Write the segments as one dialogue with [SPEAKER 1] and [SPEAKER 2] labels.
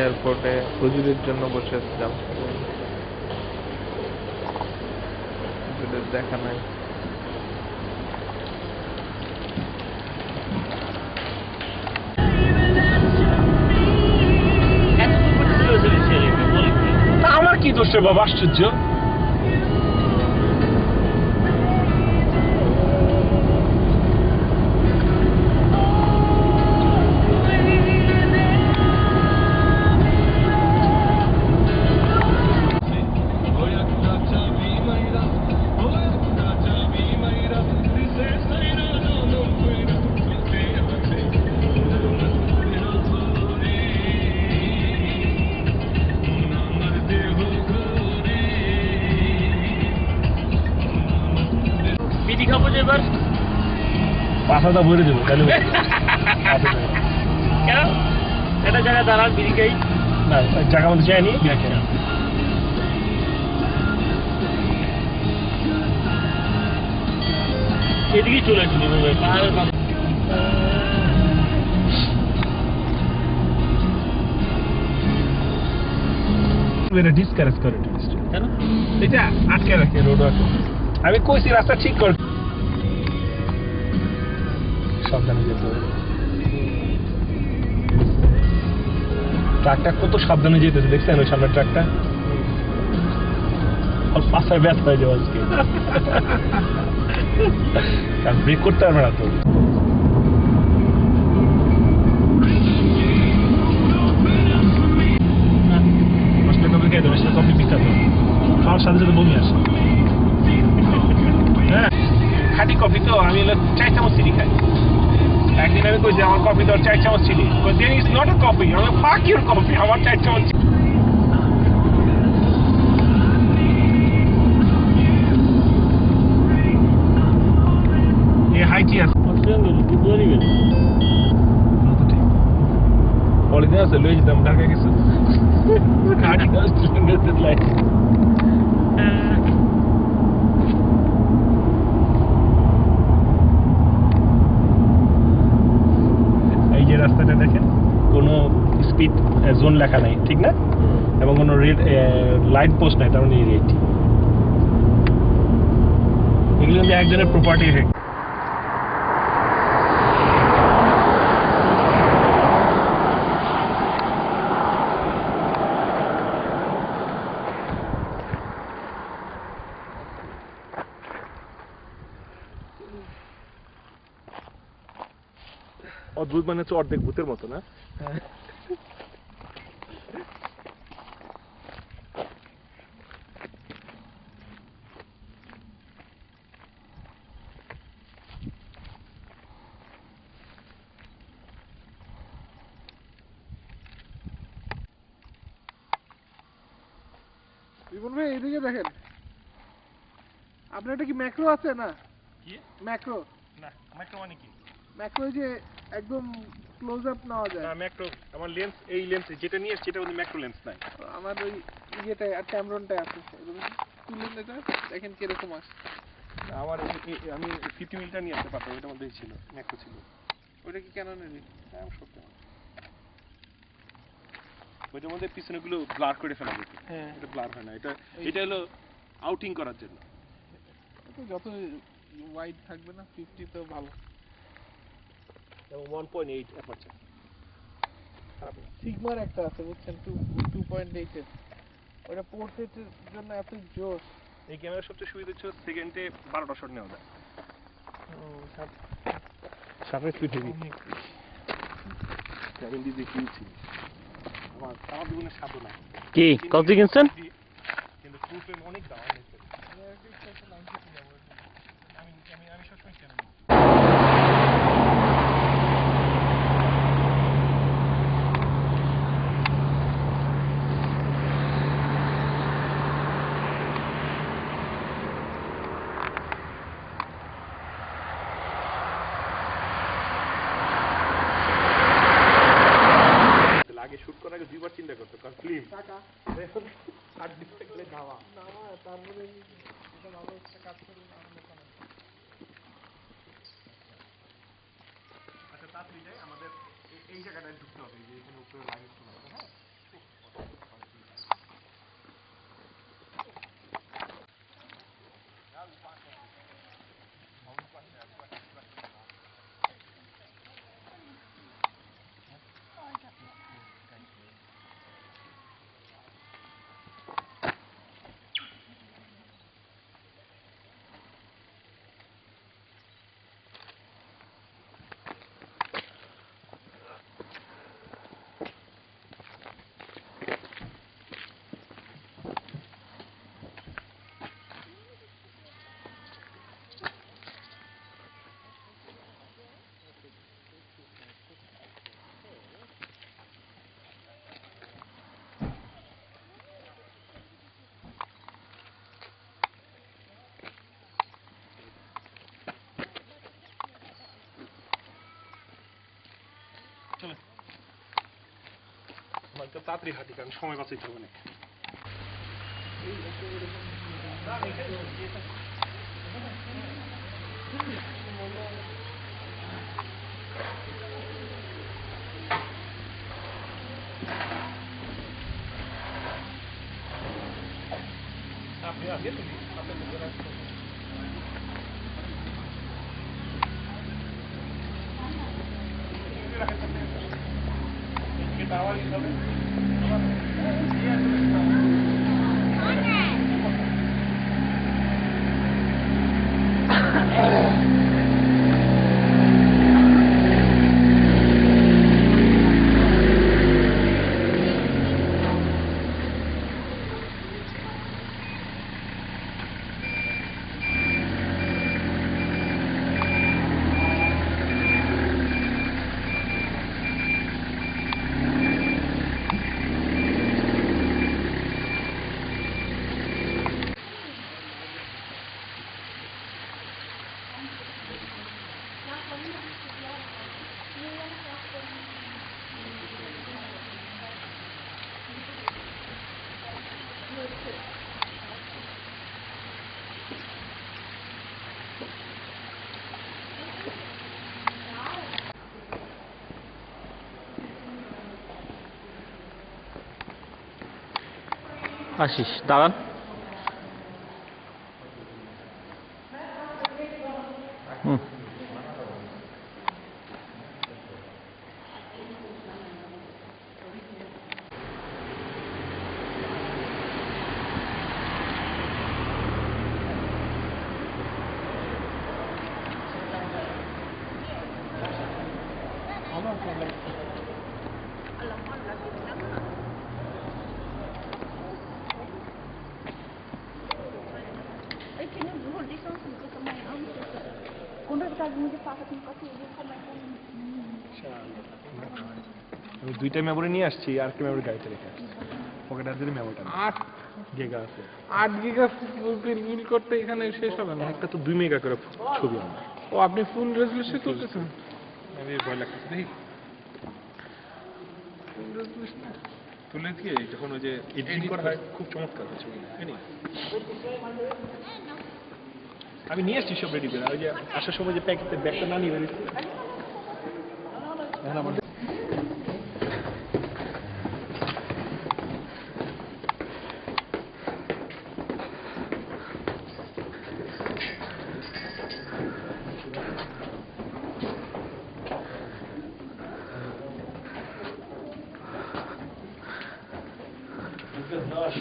[SPEAKER 1] এয়ারপোর্টে হুজুরের জন্য বসে আসছিলাম, হুজুরের দেখা নাই।
[SPEAKER 2] আমার কি দোষ রে বাবা, আশ্চর্য। বিড়ি খাবো যে এবার, পাশাটা ভরে দেবো তাহলে কেন একটা জায়গায় দাঁড়ান বিড়ি খাই না, জায়গা মধ্যে চাইনি এদিকেই চলে আসছি পাহাড়ের ডিসকারেজ করে কেন এটা আটকে রাখে রোড আছে। আমি কইছি রাস্তা ঠিক কর, সাবধানে যেতে হবে। ট্রাকটা কত সাবধানে যেতেছে দেখছেন, ওই সামনের ট্রাকটা পাশায় ব্যস্ত হয়ে যাবে আজকে, কারণ ব্রেক করতে পারবে না তো। কফি বিখ্যাত, খাওয়ার সাথে সাথে বমি আসে। হ্যাঁ খাঁটি কফি তো, আমি 4 চামচ চিনি খাই। একদিন আমি কইছি আমার কফি তো 4 চামচ চিনি, দেন ইজ নট আ কফি। আমি ফাক ইউর কফি, আমার 4 চামচ। এই হাইটি আছে পলিদিন আছে, লই যেতাম ঢাকা গেছে খাঁটি লাইট। রাস্তাটা দেখেন, কোনো স্পিড জোন লেখা নাই, ঠিক না, এবং কোনো রেড লাইট পোস্ট নাই, তার মানে রেড। এগুলো কিন্তু একজনের প্রপার্টি। অদ্ভুত মানে হচ্ছে অর্ধেক ভূতের মতো না।
[SPEAKER 1] এদিকে দেখেন, আপনার এটা কি ম্যাক্রো আছে না? ম্যাক্রো
[SPEAKER 2] না, ম্যাক্রো মানে কি?
[SPEAKER 1] ম্যাক্রো যে একদম ক্লোজ আপ নেওয়া যায়।
[SPEAKER 2] না ম্যাক্রো, আমার লেন্স, এই লেন্স যেটা নিয়ে সেটা ওই ম্যাক্রো লেন্স নাই।
[SPEAKER 1] আমার ওই ইয়েটা আর ক্যামেরনটা আছে, তুলুন এটা দেখেন কিরকম আসে।
[SPEAKER 2] আমার আমি 50 মিলিটা নিয়ে আসতে পারতাম, ওইটার মধ্যেই ছিল, ম্যাক্রো ছিল।
[SPEAKER 1] ওইটা কি কেন নিবি?
[SPEAKER 2] হ্যাঁ সত্যি, ওইটার মধ্যে পিছনেগুলো ব্লার করে ফেলা যেত।
[SPEAKER 1] হ্যাঁ
[SPEAKER 2] এটা ব্লার হয় না, এটা হলো আউটিং করার জন্য।
[SPEAKER 1] যত ওয়াইড থাকবে না 50 তো ভালো।
[SPEAKER 2] এবং 1.8 অ্যাপারচার, খারাপ না।
[SPEAKER 1] সিগমার একটা আছে বুঝছেন, 2.8 এর, ওটা পোর্ট্রেটের জন্য এত জোর।
[SPEAKER 2] এই ক্যামেরার সবচেয়ে সুবিধা হচ্ছে সেকেন্ডে 12টা শট নেওয়া যায়। 7 ফিট হেভি। আমার জীবনের সাধনা কি কত কিনছেন, কিন্তু প্রুফে অনেক দাম। আমি সবসময় কেন আগে শুট করার আগে দুইবার চিন্তা করতে, কারণ ফিল্ম টাকা আর দিতে গেলে যাওয়া তারপরে এটা ভালো একটা কাজ করলে তো তাড়াতাড়ি হাঁটি কারণ সময় বাঁচাইতে হবে না আপনি আগে তুমি
[SPEAKER 3] আশিস দাঁড়ান
[SPEAKER 2] আমি দুইটা মেমোরি নিয়ে আসছি আর কি মেমোরি গাড়িতে রেখে আসছি পকেটে আর যদি মেমোরিটা
[SPEAKER 1] 8
[SPEAKER 2] গিগা আছে
[SPEAKER 1] 8 গিগা ফুল করতে এখানে শেষ হবে না
[SPEAKER 2] একটা তো 2 মেগা করে ছবি আমার
[SPEAKER 1] ও আপনি ফুল রেজলিউশন করতেছেন
[SPEAKER 2] আমি ভয় লাগতেছে দেখি
[SPEAKER 1] ফুল রেজলিউশন
[SPEAKER 2] তুলে দিয়ে যখন ওই যে এডিটিং করা হয় খুব চমৎকার হয় ছবি আমি নিয়ে আসছি সব রেডি করে ওই যে আসার সময় যে প্যাকেটে ব্যাগটা না নিয়ে বেরিয়েছি এখন আমার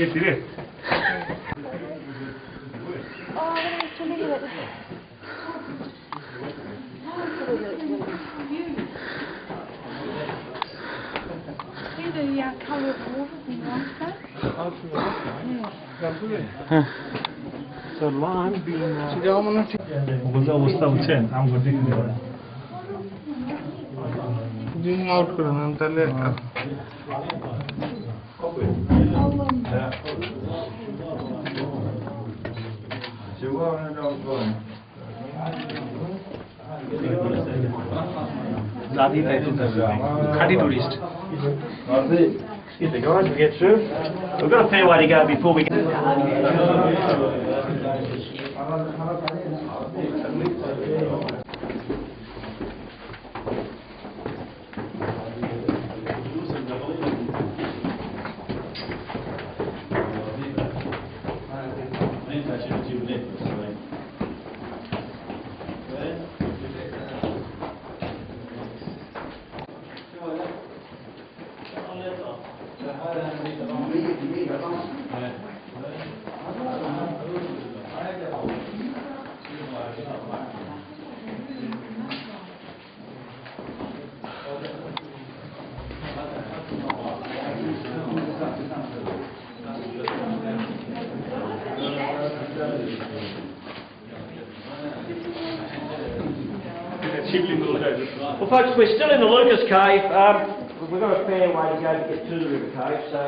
[SPEAKER 2] Get it. So long being অবস্থা বুঝছেন আম করতে
[SPEAKER 1] জুম আউট করে নেন তাহলে
[SPEAKER 2] খাঁটি tourist
[SPEAKER 3] Excuse me guys, we get through. We've got a fair way to go before we get... Well folks, we're still in the Lucas Cave. We've got a fair way to go to get to the River Cave, so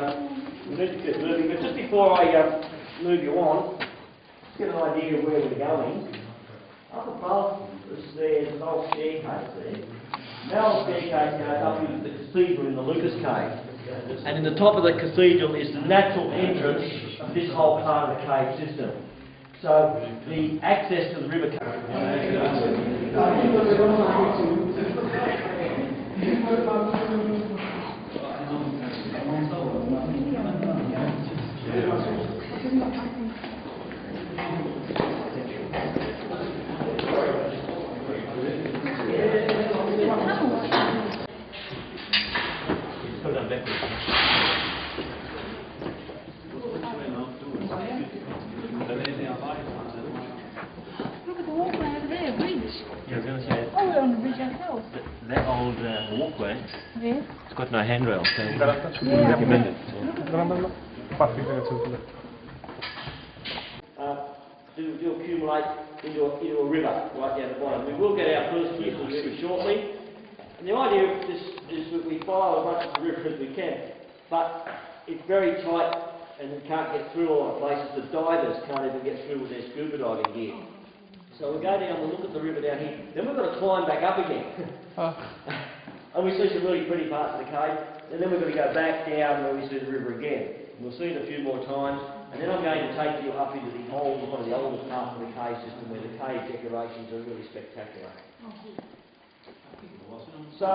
[SPEAKER 3] we need to get moving. But just before I move you on, just get an idea of where we're going. Up above us there's an old staircase there. That old staircase goes up into the cathedral in the Lucas Cave. And in the top of the cathedral is the natural entrance of this whole part of the cave system. So the access to the river
[SPEAKER 4] Look at the walkway over there, bridge.
[SPEAKER 5] Yeah, I was going to say,
[SPEAKER 4] Oh, we're on the bridge ourselves.
[SPEAKER 5] that old walkway,
[SPEAKER 4] Yeah.
[SPEAKER 5] it's got no handrail, so you
[SPEAKER 4] Yeah.
[SPEAKER 5] recommend it.
[SPEAKER 3] do accumulate into a river right down the bottom. We will get our first use of the river shortly. And the idea of this is that we follow as much of the river as we can. But it's very tight and we can't get through a lot of places. The divers can't even get through with their scuba diving gear. So we go down and look at the river down here. Then we've got to climb back up again. And we see some really pretty parts of the cave. And then we're going to go back down where we see the river again. And we'll see it a few more times. And then I'm going to take you up into the old, one of the oldest parts of the cave system where the cave decorations are really spectacular. So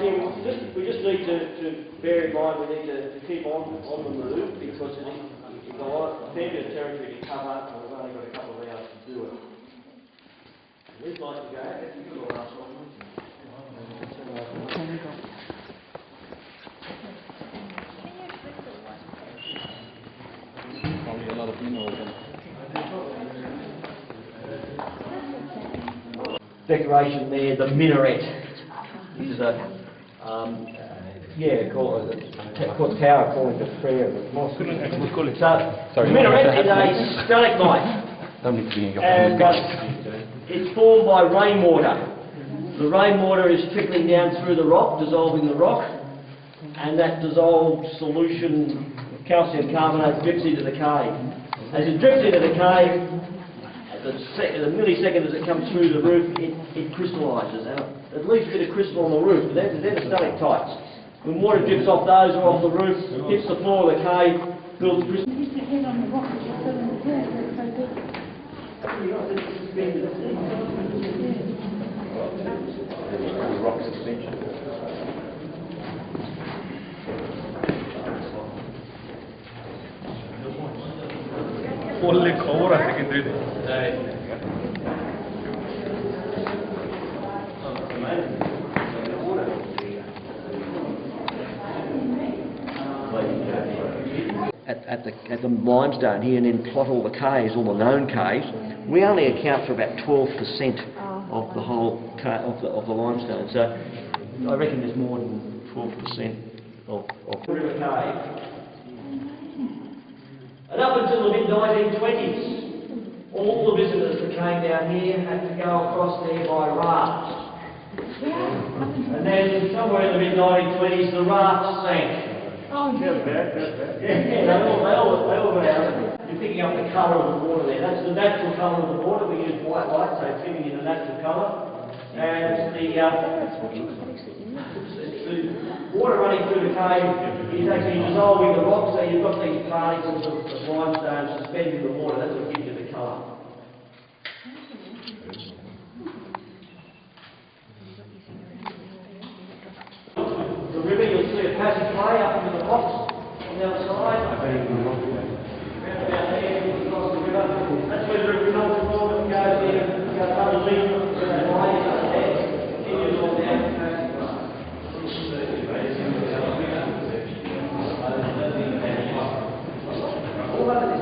[SPEAKER 3] yeah, we just need to bear in mind we need to keep on the move because it's a lot, a fair bit of territory to cover and we've only got a couple of hours to do it. We'd like to go. You're the last one.
[SPEAKER 1] Probably a lot of minerals in it.
[SPEAKER 3] Decoration there, the minaret. This is a, called tower calling the prayer of the mosque. So, the minaret is a stalagmite. And it's formed by rainwater. The rainwater is trickling down through the rock, dissolving the rock, and that dissolved solution of calcium carbonate drips into the cave. As it drips into the cave, the millisecond as it comes through the roof, it crystallises. It leaves a bit of crystal on the roof, but they're the stalactites. When water drips off those or off the roof, hits the floor of the cave, builds crystal.
[SPEAKER 4] Hit your head on the rock that you're still in the cave, that's so good.
[SPEAKER 5] Rock suspension.
[SPEAKER 1] 원래 거울 안 되겠는데.
[SPEAKER 3] At the limestone here and then plot all the caves, all the known caves, we only account for about 12% of the whole of the limestone. So I reckon there's more than 12% of the river cave. And up until the mid-1920s, all the visitors that came down here had to go across there by rafts. And then somewhere in the mid-1920s, the rafts sank.
[SPEAKER 4] Oh, yeah.
[SPEAKER 3] Yeah, they all went out. You're picking up the colour of the water there. That's the natural colour of the water. We use white light, so it's giving you the natural colour. And it's the water running through the cave is actually dissolving the rock, so you've got these particles of limestone suspended in the water. That's what gives you the colour. The river, you'll see a passageway up into the rocks on the other side. Across the river. That's where the river goes underneath where that line is up there. Continues on down the passageway. All that is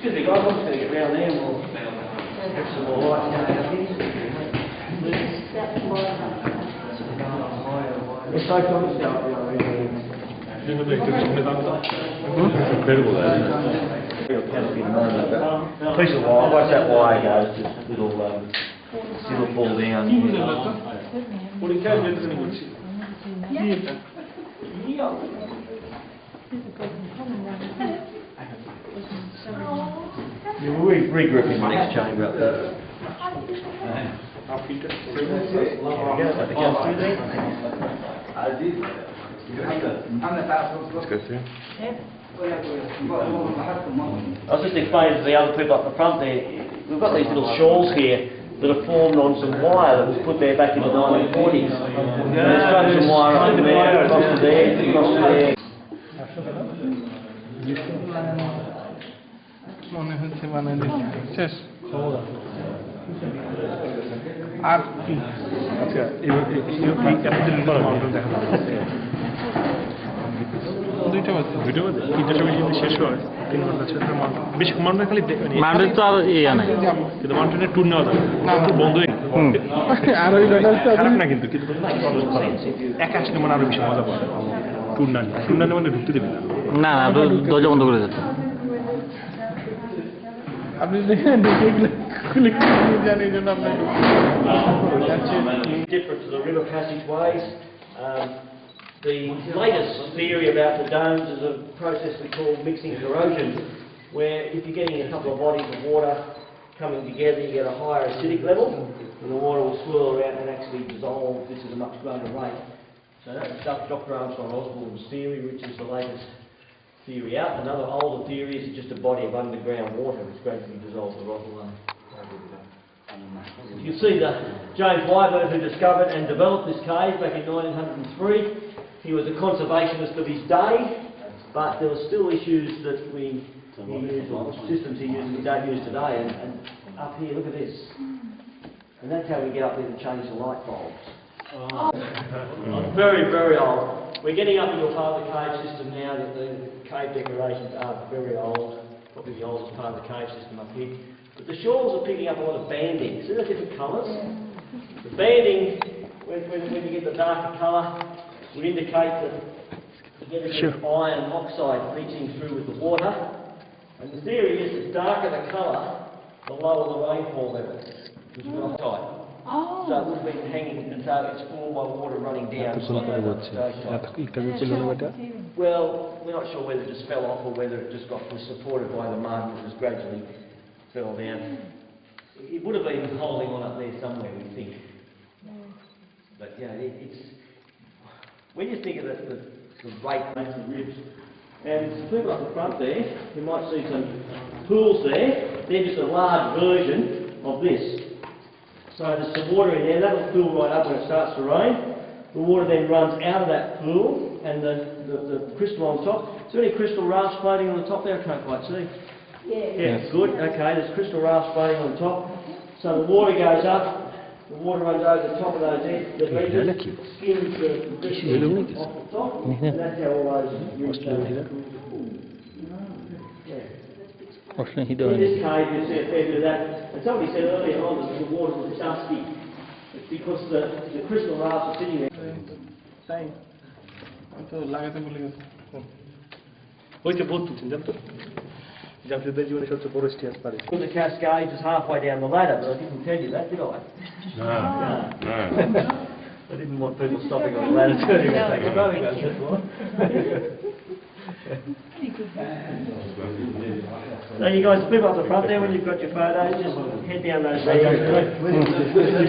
[SPEAKER 3] Excuse me, guys, I'm just going to get round there and we'll have some more lights going up here. It's so cool to start with.
[SPEAKER 5] Incredible, that, isn't it? Piece of wire, watch that wire goes, just little fall down. We'll regroup in the next chamber up there. Let's go through. I was just explaining to the other people up the front there, we've got these little shawls here that are formed on some wire that was put there back in the 1940s. There's some wire up there, across to there, across to there.
[SPEAKER 1] মনে হচ্ছে বানাই শেষ আর কি আচ্ছা mountain দেখা দুইটা বাজে তিনটার সময় যদি শেষ হয় 3 ঘন্টা শেষ হয় বেশি মাউন্টেন খালি মাউন্টেন তো আর ইয়া নাই কিন্তু মাউন্টেনের ট্যুর নেওয়া যাবে না বন্ধ হয়ে আর ওই খারাপ না কিন্তু একা আসলে মানে আরো বেশি মজা পাবে ট্যুর না মানে ঢুকতে দেবে না না দরজা বন্ধ করে যেতে
[SPEAKER 3] Different to the river passageways. The latest theory about the domes is a process we call mixing corrosion, where if you're getting a couple of bodies of water coming together, you get a higher acidic level, and the water will swirl around and actually dissolve this at a much greater rate. So that's Dr. Armstrong Osborne's theory, which is the latest theory out. Another older theory is just a body of underground water which gradually dissolves the rock away. You see the James Wyburn who discovered and developed this cave back in 1903. He was a conservationist of his day, but there were still issues that we use, or systems he used we don't use today. And up here, look at this. And that's how we get up there to change the light bulbs. Very, very old. We're getting up into a part of the cave system now that the cave decorations are very old, probably the oldest part of the cave system up here. But the shawls are picking up a lot of banding. See the different colours? The banding, when you get the darker colour, would indicate that you get a bit of iron oxide leaching through with the water. And the theory is that the darker the colour, the lower the rainfall level, which is oxide. So it would have been hanging, and so it's formed by water running down. Well, we're not sure whether it just fell off or whether it just got supported by the mud and it just gradually fell down. It would have been holding on up there somewhere, we think. But yeah, it's when you think of the rate makes the ribs. And people up the front there, you might see some pools there. They're just a large version of this. So there's some water in there, that'll fill right up when it starts to rain. The water then runs out of that pool and the crystal on top. Is there any crystal rafts floating on the top there? I can't quite see. Yeah, good. Okay, there's crystal rafts floating on top. So the water goes up, the water runs over the top of those ledges, skims the crystal off the top, and that's how all those ribs go. In this cave you see a fair bit of that. And somebody said earlier on that the water was dusty. It's because the crystal rafts are sitting there. The cascade is halfway down the ladder, but I didn't tell you that, did I?
[SPEAKER 5] No.
[SPEAKER 3] I didn't want people stopping on the ladder turning and taking photographs, that's why. So you guys, people up the front there, when you've got your photos, just head down those stairs. There's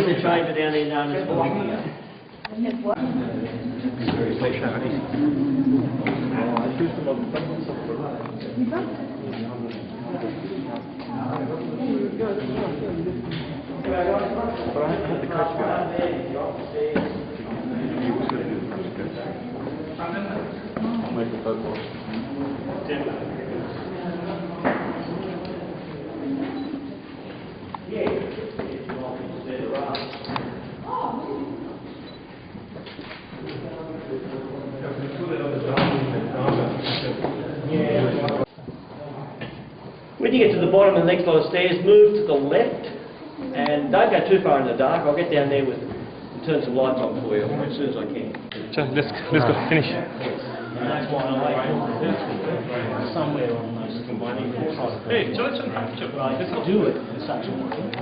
[SPEAKER 3] a chamber down there known as blocking. When you get to the bottom of the next lot of stairs, move to the left, and don't go too far in the dark. I'll get down there with turn some lights on for you as soon as I can.
[SPEAKER 1] So let's go. Finish.
[SPEAKER 3] That's why I'm somewhere on those combining.
[SPEAKER 1] Hey, Johnson,
[SPEAKER 3] But I do it in such a way